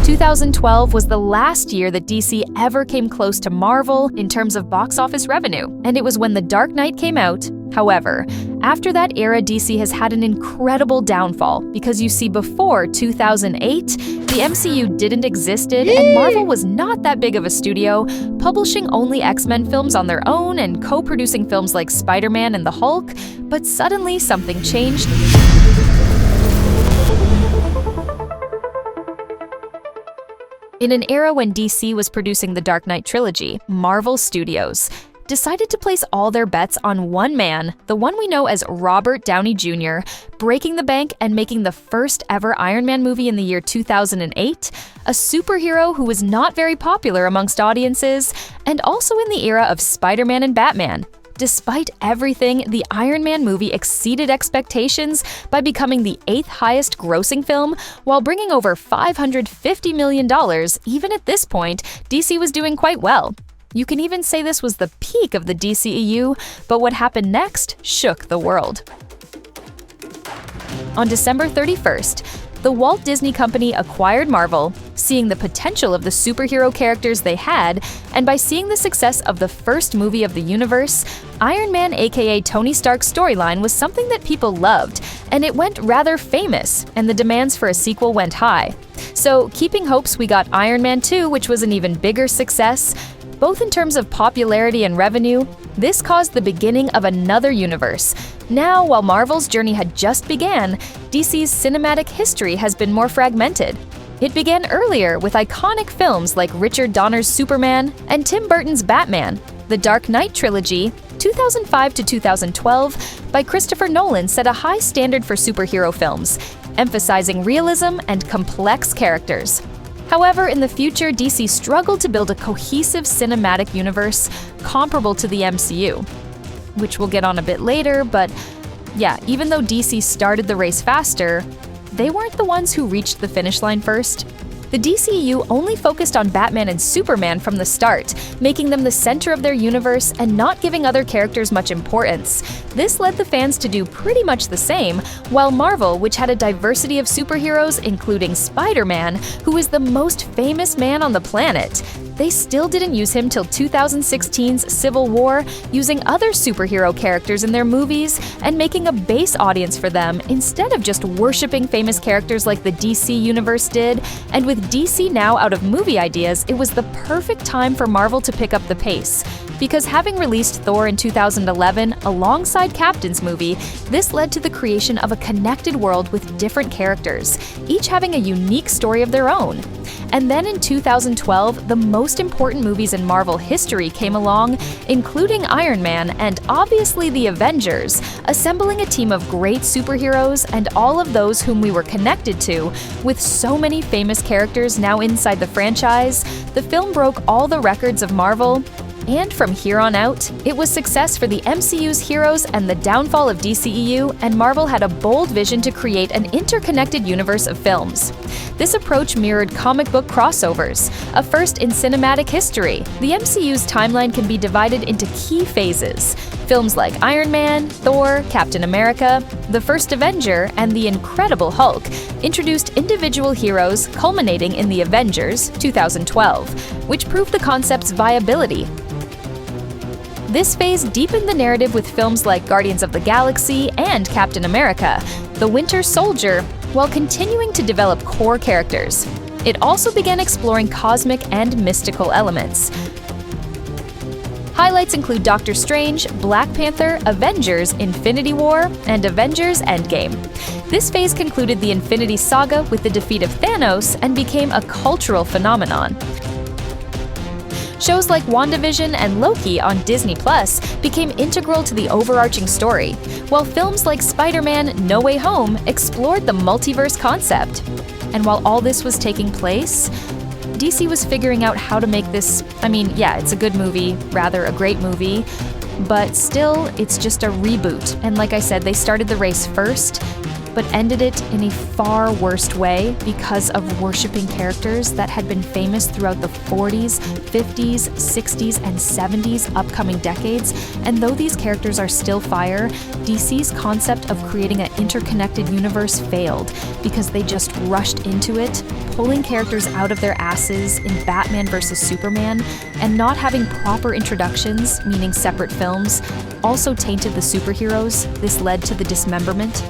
2012 was the last year that DC ever came close to Marvel in terms of box office revenue, and it was when The Dark Knight came out. However, after that era, DC has had an incredible downfall because you see, before 2008, the MCU didn't existed and Marvel was not that big of a studio, publishing only X-Men films on their own and co-producing films like Spider-Man and the Hulk, but suddenly something changed. In an era when DC was producing the Dark Knight trilogy, Marvel Studios decided to place all their bets on one man, the one we know as Robert Downey Jr., breaking the bank and making the first ever Iron Man movie in the year 2008, a superhero who was not very popular amongst audiences, and also in the era of Spider-Man and Batman. Despite everything, the Iron Man movie exceeded expectations by becoming the 8th highest grossing film, while bringing over $550 million. Even at this point, DC was doing quite well. You can even say this was the peak of the DCEU, but what happened next shook the world. On December 31st, the Walt Disney Company acquired Marvel, seeing the potential of the superhero characters they had, and by seeing the success of the first movie of the universe, Iron Man aka Tony Stark's storyline was something that people loved, and it went rather famous, and the demands for a sequel went high. So, keeping hopes, we got Iron Man 2, which was an even bigger success. Both in terms of popularity and revenue, this caused the beginning of another universe. Now, while Marvel's journey had just began, DC's cinematic history has been more fragmented. It began earlier with iconic films like Richard Donner's Superman and Tim Burton's Batman. The Dark Knight trilogy, 2005 to 2012, by Christopher Nolan, set a high standard for superhero films, emphasizing realism and complex characters. However, in the future, DC struggled to build a cohesive cinematic universe comparable to the MCU, which we'll get on a bit later, but yeah, even though DC started the race faster, they weren't the ones who reached the finish line first. The DCEU only focused on Batman and Superman from the start, making them the center of their universe and not giving other characters much importance. This led the fans to do pretty much the same, while Marvel, which had a diversity of superheroes including Spider-Man, who is the most famous man on the planet, they still didn't use him till 2016's Civil War, using other superhero characters in their movies and making a base audience for them instead of just worshipping famous characters like the DC universe did. And with DC now out of movie ideas, it was the perfect time for Marvel to pick up the pace. Because having released Thor in 2011 alongside Captain's movie, this led to the creation of a connected world with different characters, each having a unique story of their own. And then in 2012, the most important movies in Marvel history came along, including Iron Man and obviously the Avengers, assembling a team of great superheroes and all of those whom we were connected to. With so many famous characters now inside the franchise, the film broke all the records of Marvel. And from here on out, it was success for the MCU's heroes and the downfall of DCEU, and Marvel had a bold vision to create an interconnected universe of films. This approach mirrored comic book crossovers, a first in cinematic history. The MCU's timeline can be divided into key phases. Films like Iron Man, Thor, Captain America, The First Avenger, and The Incredible Hulk introduced individual heroes, culminating in The Avengers, 2012, which proved the concept's viability. This phase deepened the narrative with films like Guardians of the Galaxy and Captain America, The Winter Soldier, while continuing to develop core characters. It also began exploring cosmic and mystical elements. Highlights include Doctor Strange, Black Panther, Avengers, Infinity War, and Avengers Endgame. This phase concluded the Infinity Saga with the defeat of Thanos and became a cultural phenomenon. Shows like WandaVision and Loki on Disney Plus became integral to the overarching story, while films like Spider-Man: No Way Home explored the multiverse concept. And while all this was taking place, DC was figuring out how to make this, it's a good movie, rather a great movie, but still, it's just a reboot. And like I said, they started the race first, but ended it in a far worse way because of worshiping characters that had been famous throughout the 40s, 50s, 60s, and 70s upcoming decades. And though these characters are still fire, DC's concept of creating an interconnected universe failed because they just rushed into it, pulling characters out of their asses in Batman vs. Superman, and not having proper introductions, meaning separate films, also tainted the superheroes. This led to the dismemberment.